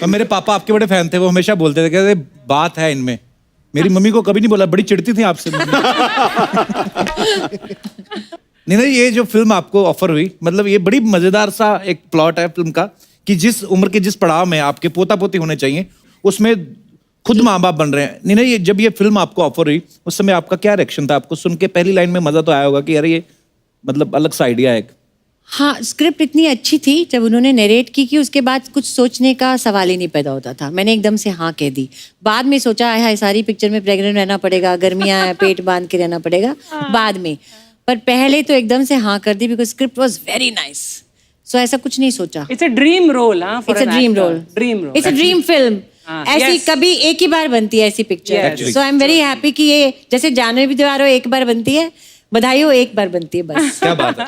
और मेरे पापा आपके बड़े फैन थे, वो हमेशा बोलते थे कहते बात है इनमें। मेरी मम्मी को कभी नहीं बोला, बड़ी चिढ़ती थी आपसे। नहीं नहीं, ये जो फिल्म आपको ऑफर हुई, मतलब ये बड़ी मजेदार सा एक प्लॉट है फिल्म का कि जिस उम्र के जिस पड़ाव में आपके पोता पोती होने चाहिए उसमें खुद माँ बाप बन रहे हैं। नहीं नहीं, ये जब ये फिल्म आपको ऑफर हुई उस समय आपका क्या रिएक्शन था? आपको सुन के पहली लाइन में मजा तो आया होगा कि अरे ये मतलब अलग सा आइडिया है एक। हाँ, स्क्रिप्ट इतनी अच्छी थी, जब उन्होंने नरेट की कि उसके बाद कुछ सोचने का सवाल ही नहीं पैदा होता था। मैंने एकदम से हाँ कह दी। बाद में सोचा है सारी पिक्चर में प्रेग्नेंट रहना पड़ेगा, गर्मियाँ हैं, पेट बांध के रहना पड़ेगा बाद में, पर पहले तो एकदम से हाँ कर दी because script was very nice. So ऐसा कुछ नहीं सोचा। It's a dream role. It's a dream role, it's a dream film. ऐसी कभी एक ही बार बनती है ऐसी picture. So I am very happy कि ये जैसे जानवर भी दीवार हो एक बार बनती है, बधाई हो एक बार बनती है बस। क्या बात है।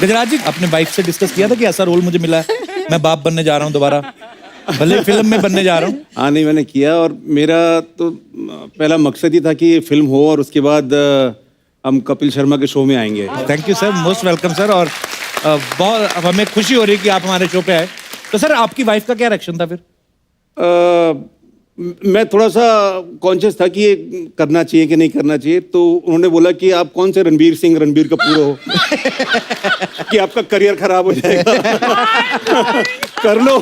गजराज जी, अपने वाइफ से डिस्कस किया था कि ऐसा रोल मुझे मिला है, मैं बाप बनने जा रहा हूँ दोबारा, भले फिल्म में बनने जा रहा हूँ? हाँ नहीं, मैंने किया और मेरा तो पहला मकसद ही था कि ये फिल्म हो और उसके बाद हम कपिल शर्मा के शो में आएंगे। Thank you sir, most welcome sir. और बहुत हमें खुशी हो रही है कि आप हमारे शो पे आए। तो सर आपकी वाइफ का क्या रिएक्शन था फिर? मैं थोड़ा सा कॉन्शियस था कि ये करना चाहिए कि नहीं करना चाहिए, तो उन्होंने बोला कि आप कौन से रणबीर सिंह रणबीर कपूर हो कि आपका करियर खराब हो जाएगा। कर लो।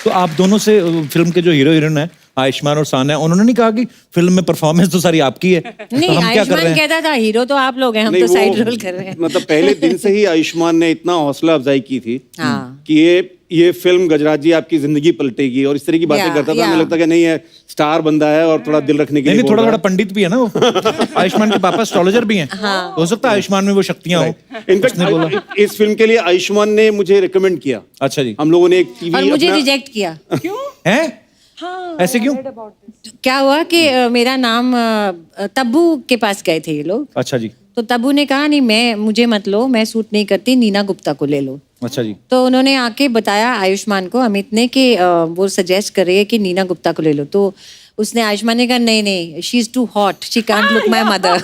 तो आप दोनों से फिल्म के जो हीरो हीरोइन है आयुष्मान और सान्या, उन्होंने नहीं कहा कि फिल्म में परफॉर्मेंस तो सारी आपकी है? नहीं, तो हम क्या कर रहे आयुष्मान हैं? कहता था हीरो तो आप लोग हैं, हम तो साइड रोल कर रहे हैं। मतलब पहले दिन से ही आयुष्मान ने इतना हौसला अफजाई की थी कि ये फिल्म गजराज जी आपकी जिंदगी पलटेगी और इस तरह की बातें करता था। हमें लगता कि नहीं, है स्टार बंदा है और थोड़ा दिल रखने के लिए थोड़ा थोड़ा पंडित भी है ना वो। आयुष्मान के पापा एस्ट्रोलॉजर भी हैं। हो सकता है आयुष्मान में वो शक्तियां हो। इनफैक्ट इस फिल्म के लिए आयुष्मान ने मुझे रिकमेंड किया। अच्छा जी। हम लोगों ने एक टीवी और मुझे रिजेक्ट किया। क्यों? हैं? ऐसे क्यों? क्या हुआ कि मेरा नाम तब्बू के पास गए थे ये लोग। अच्छा जी। तो तब्बू ने कहा नहीं, मुझे मत लो, मैं सूट नहीं करती, नीना गुप्ता को ले लो। अच्छा जी। तो उन्होंने आके बताया आयुष्मान को, अमित ने, कि वो सजेस्ट कर रही है कि नीना गुप्ता को ले लो। तो उसने, आयुष्मान ने कहा नहीं, she is too hot, she can't look my mother.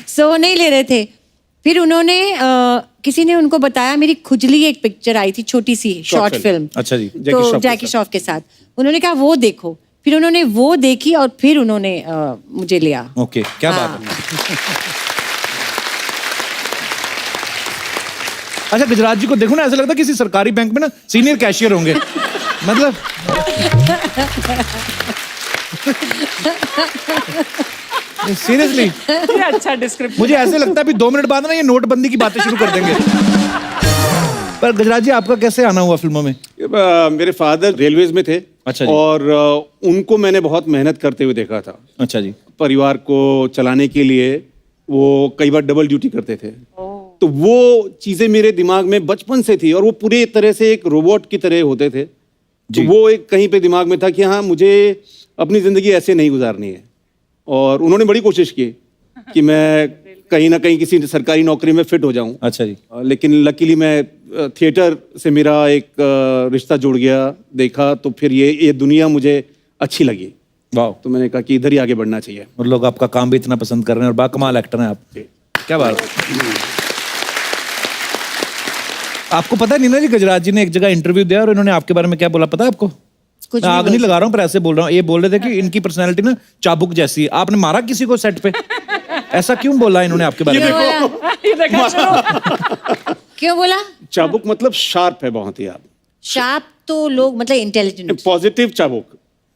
So नहीं ले रहे थे। फिर उन्होंने किसी ने उनको बताया, मेरी खुजली एक पिक्चर आई थी छोटी सी शॉर्ट फिल्म। अच्छा जी। तो जैकी श्रॉफ के साथ उन्होंने कहा वो देखो। फिर उन्होंने वो देखी और फिर उन्होंने मुझे लिया। ओके, क्या बात है। अच्छा, गुजरात जी को देखो ना, ऐसा लगता है किसी सरकारी बैंक में ना सीनियर कैशियर होंगे। मतलब सीरियसली अच्छा डिस्क्रिप्शन। मुझे ऐसे लगता है अभी 2 मिनट बाद ना ये नोटबंदी की बातें शुरू कर देंगे। पर गुजरात जी, आपका कैसे आना हुआ फिल्मों में? मेरे फादर रेलवेज में थे। अच्छा जी। और उनको मैंने बहुत मेहनत करते हुए देखा था। अच्छा जी। परिवार को चलाने के लिए वो कई बार डबल ड्यूटी करते थे। तो वो चीजें मेरे दिमाग में बचपन से थी और वो पूरी तरह से एक रोबोट की तरह होते थे। तो वो एक कहीं पे दिमाग में था कि हाँ, मुझे अपनी जिंदगी ऐसे नहीं गुजारनी है। और उन्होंने बड़ी कोशिश की कि मैं कहीं ना कहीं किसी सरकारी नौकरी में फिट हो जाऊं। अच्छा जी। लेकिन लकीली मैं थिएटर से मेरा एक रिश्ता जुड़ गया, देखा तो फिर ये दुनिया मुझे अच्छी लगी। वाह। तो मैंने कहा कि इधर ही आगे बढ़ना चाहिए। और लोग आपका काम भी इतना पसंद कर रहे हैं और बाकमाल एक्टर हैं आप। क्या बात है। आपको पता है नीना जी, गजराज जी ने एक जगह इंटरव्यू दिया और इन्होंने आपके बारे में क्या बोला पता है आपको? कुछ आग नहीं लगा रहा हूँ पर ऐसे बोल रहा हूँ। ये बोल रहे थे कि इनकी पर्सनैलिटी ना चाबुक जैसी है। आपने मारा किसी को सेट पे? ऐसा क्यों बोला इन्होंने आपके बारे में? क्यों बोला? चाबुक मतलब शार्प है बहुत ही। आप शार्प तो लोग मतलब इंटेलिजेंट। पॉजिटिव चाबुक,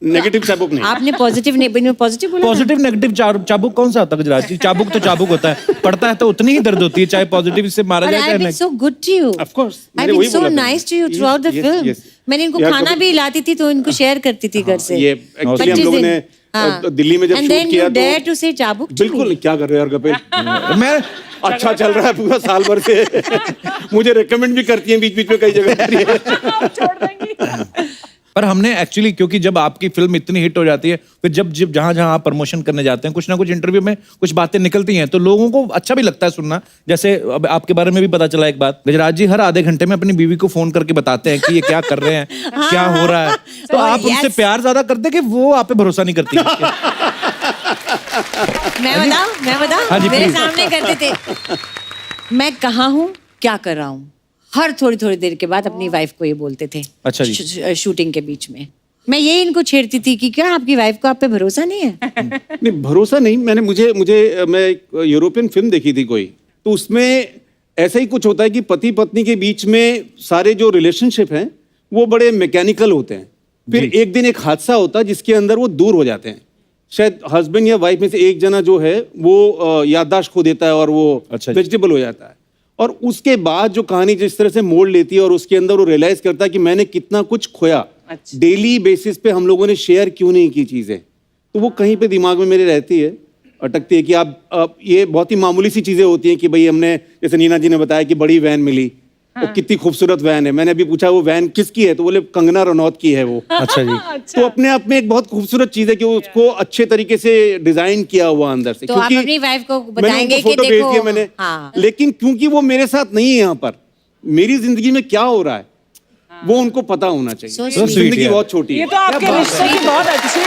नेगेटिव चाबुक नहीं। आपने पॉजिटिव नहीं, पॉजिटिव बोला। पॉजिटिव नेगेटिव चाबुक कौन सा होता है गुजरात जी? चाबुक तो चाबुक होता है, पड़ता है तो उतनी ही दर्द होती है, चाहे पॉजिटिव से मारा जाए चाहे so good to you. Of course, I been so nice to you throughout the film. मैंने इनको खाना भी लाती थी तो इनको शेयर करती थी घर से। ये एक्चुअली हम लोगों ने दिल्ली में जब शूट किया तो डेयर टू से चाबुक। बिल्कुल, क्या कर रहे हो यार कपिल? मैं अच्छा चल रहा है पूरा साल भर से। मुझे रेकमेंड भी करती हैं बीच बीच में कई जगह। पर हमने एक्चुअली, क्योंकि जब आपकी फिल्म इतनी हिट हो जाती है, फिर जब जब जहां जहां आप प्रमोशन करने जाते हैं, कुछ ना कुछ इंटरव्यू में कुछ बातें निकलती हैं तो लोगों को अच्छा भी लगता है सुनना। जैसे अब आपके बारे में भी पता चला एक बात, गजराज जी हर आधे घंटे में अपनी बीवी को फोन करके बताते हैं कि ये क्या कर रहे हैं, क्या हो रहा है। तो आप उनसे प्यार ज्यादा करते कि वो आप पे भरोसा नहीं करती? मैं बताऊं हाँ जी, मेरे please. सामने करते थे। मैं कहाँ हूँ, क्या कर रहा हूँ, हर थोड़ी थोड़ी देर के बाद अपनी वाइफ को ये बोलते थे। अच्छा जी। शूटिंग के बीच में मैं यही इनको छेड़ती थी कि क्या आपकी वाइफ को आप पे भरोसा नहीं है? नहीं, भरोसा नहीं। मैं एक यूरोपियन फिल्म देखी थी कोई, तो उसमें ऐसा ही कुछ होता है कि पति पत्नी के बीच में सारे जो रिलेशनशिप हैं वो बड़े मैकेनिकल होते हैं। फिर एक दिन एक हादसा होता है जिसके अंदर वो दूर हो जाते हैं। शायद हस्बैंड या वाइफ में से एक जना जो है वो याददाश्त खो देता है और वो अच्छा जी। वेजिटेबल हो जाता है। और उसके बाद जो कहानी जिस तरह से मोड़ लेती है और उसके अंदर वो रियलाइज करता है कि मैंने कितना कुछ खोया। अच्छा। डेली बेसिस पे हम लोगों ने शेयर क्यों नहीं की चीजें, तो वो कहीं पे दिमाग में मेरे रहती है, अटकती है कि आप ये बहुत ही मामूली सी चीजें होती हैं कि भाई हमने, जैसे नीना जी ने बताया कि बड़ी वैन मिली, वो कितनी खूबसूरत वैन है। मैंने अभी पूछा वो वैन किसकी है, तो बोले कंगना रनौत की है वो। अच्छा जी। तो अपने आप में एक बहुत खूबसूरत चीज है कि उसको अच्छे तरीके से डिजाइन किया हुआ अंदर से। तो आप अपनी वाइफ को मैंने बताएंगे उनको कि फोटो भेज देखो दिया मैंने, हाँ। लेकिन क्योंकि वो मेरे साथ नहीं है यहाँ पर, मेरी जिंदगी में क्या हो रहा है वो उनको पता होना चाहिए। So sweet, जिंदगी यार। बहुत छोटी ये है। तो आपके रिश्ते की बहुत अच्छी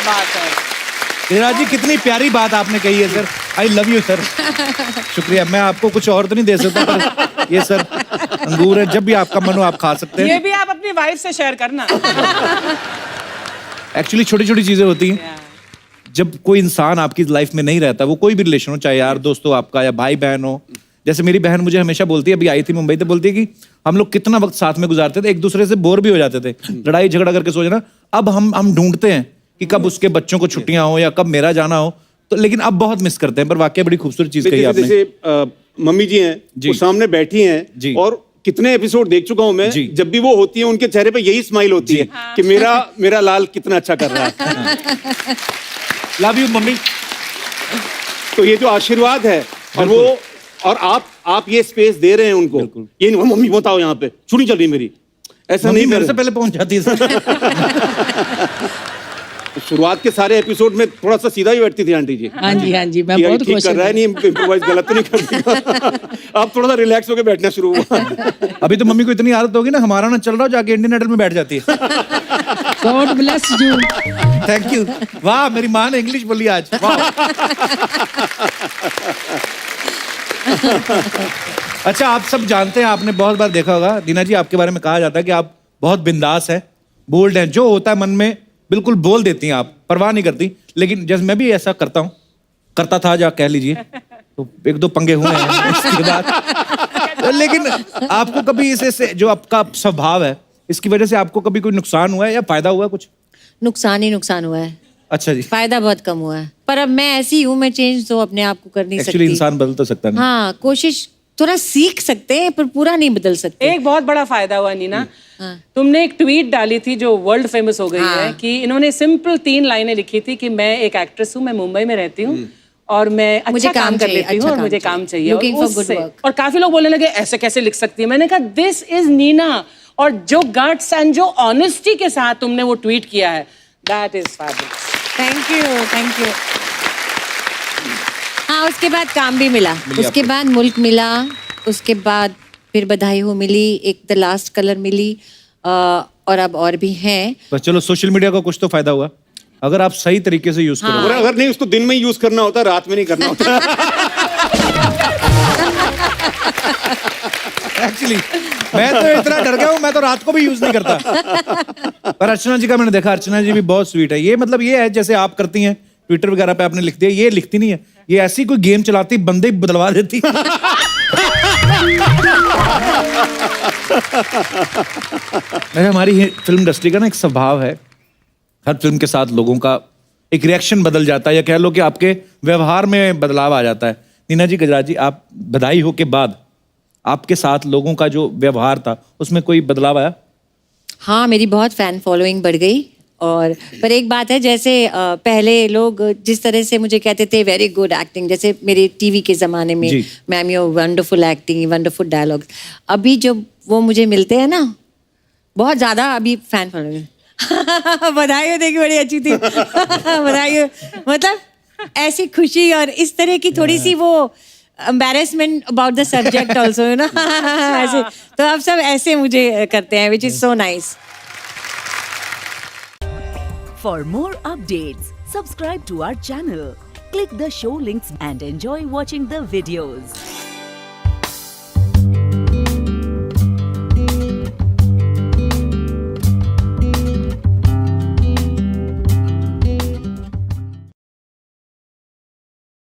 बात है। नीना जी कितनी प्यारी बात आपने कही है sir. I love you sir. शुक्रिया। मैं आपको कुछ और तो नहीं दे सकता, पर ये सर अंगूर है, जब भी आपका मन हो आप खा सकते ये हैं। भी आप अपनी वाइफ से शेयर करना। एक्चुअली छोटी छोटी चीजें होती हैं। जब कोई इंसान आपकी लाइफ में नहीं रहता, वो कोई भी रिलेशन हो, चाहे यार दोस्त हो आपका या भाई बहन हो। जैसे मेरी बहन मुझे हमेशा बोलती है, अभी आई थी मुंबई से, बोलती है कि हम लोग कितना वक्त साथ में गुजारते थे, एक दूसरे से बोर भी हो जाते थे, लड़ाई झगड़ा करके सो जाना। अब हम ढूंढते हैं कि कब उसके बच्चों को छुट्टियां हो या कब मेरा जाना हो, तो लेकिन अब बहुत मिस करते हैं। पर वाकई बड़ी खूबसूरत चीज कही आपने। जैसे मम्मी जी हैं, जी। वो सामने बैठी जी। हैं और कितने एपिसोड देख चुका हूं मैं, जी। जब भी वो होती है उनके चेहरे पे यही स्माइल होती है कि मेरा लाल कितना अच्छा कर रहा है। Love you mummy. तो ये जो आशीर्वाद है और वो, और आप ये स्पेस दे रहे हैं उनको, ये नहीं मम्मी बताओ यहाँ पे छुट्टी चल रही मेरी, ऐसा मम्मी नहीं मेरे से कर। पहले पहुंच जाती है सर। शुरुआत के सारे एपिसोड में थोड़ा सा सीधा ही बैठती थी आंटी जी। हाँ जी मैं कि बहुत ठीक खुश कर रहा है, हूँ। नहीं इम्प्रोवाइज गलत तो नहीं कर देगा। अब थोड़ा सा रिलैक्स होकर बैठना शुरू हुआ। अभी तो मम्मी को इतनी आदत होगी ना, हमारा ना चल रहा हो जाके इंडियन आइडल में बैठ जाती है। God bless you. Thank you. वाह, मेरी माँ ने इंग्लिश बोली आज। वाह। अच्छा, आप सब जानते हैं, आपने बहुत बार देखा होगा दीना जी, आपके बारे में कहा जाता है कि आप बहुत बिंदास हैं, बोल्ड हैं, जो होता है मन में बिल्कुल बोल देती हैं आप, परवाह नहीं करती। लेकिन जैसे मैं भी ऐसा करता हूँ, करता था जा कह लीजिए, तो एक दो पंगे हुए हैं इसके बाद। लेकिन आपको कभी इसे जो आपका स्वभाव है, इसकी वजह से आपको कभी कोई नुकसान हुआ है या फायदा हुआ है कुछ? नुकसान ही नुकसान हुआ है, अच्छा जी। फायदा बहुत कम हुआ है। पर अब मैं ऐसी हूँ, मैं चेंज तो अपने आप को कर नहीं एक्चुअली सकती। इंसान बदल तो सकता नहीं। हाँ, कोशिश थोड़ा सीख सकते हैं पर पूरा नहीं बदल सकते। एक बहुत बड़ा फायदा हुआ नीना, तुमने एक ट्वीट डाली थी जो वर्ल्ड फेमस हो गई है, कि इन्होंने सिंपल 3 लाइनें लिखी थी कि मैं एक एक्ट्रेस हूँ, मैं मुंबई में रहती हूँ और मैं मुझे अच्छा काम कर चाहिए, लेती हूँ अच्छा और मुझे काम काम चाहिए। Looking और for good उससे- work. और काफी लोग बोलने लगे ऐसे कैसे लिख सकती है। मैंने कहा दिस इज नीना, और जो गट्स एंड जो ऑनेस्टी के साथ तुमने वो ट्वीट किया है, that is fabulous. Thank you, thank you. हाँ, उसके बाद काम भी मिला, उसके बाद मुल्क मिला, उसके बाद फिर बधाई हो मिली, एक द लास्ट कलर मिली, और अब और भी हैं। बस चलो, सोशल मीडिया का कुछ तो फायदा हुआ अगर आप सही तरीके से यूज करो। और अगर नहीं उसको दिन में ही यूज करना होता, रात में नहीं करना होता। एक्चुअली मैं तो इतना डर गया हूँ, मैं तो रात को भी यूज नहीं करता। पर अर्चना जी का मैंने देखा, अर्चना जी भी बहुत स्वीट है। ये मतलब ये है जैसे आप करती हैं ट्विटर वगैरह पे आपने लिख दिया, ये लिखती नहीं है, ये ऐसी कोई गेम चलाती, बंदे बदलवा देती। हमारी फिल्म इंडस्ट्री का ना एक स्वभाव है, हर फिल्म के साथ लोगों का एक रिएक्शन बदल जाता है, या कह लो कि आपके व्यवहार में बदलाव आ जाता है। नीना जी, गजराज जी, आप बधाई हो के बाद आपके साथ लोगों का जो व्यवहार था उसमें कोई बदलाव आया? हाँ, मेरी बहुत फैन फॉलोइंग बढ़ गई। और पर एक बात है, जैसे पहले लोग जिस तरह से मुझे कहते थे वेरी गुड एक्टिंग, जैसे मेरे टीवी के ज़माने में, जी। Ma'am you wonderful acting, wonderful dialogues, अभी जब वो मुझे मिलते हैं ना, बहुत ज़्यादा अभी फैन फॉलोइंग। बधाई हो, देखी बड़ी अच्छी थी। बधाई हो, मतलब ऐसी खुशी और इस तरह की थोड़ी सी वो embarrassment about the subject also, you know. ऐसे तो आप सब ऐसे मुझे करते हैं, which is so nice. For more updates, subscribe to our channel, Click the show links and enjoy watching the videos.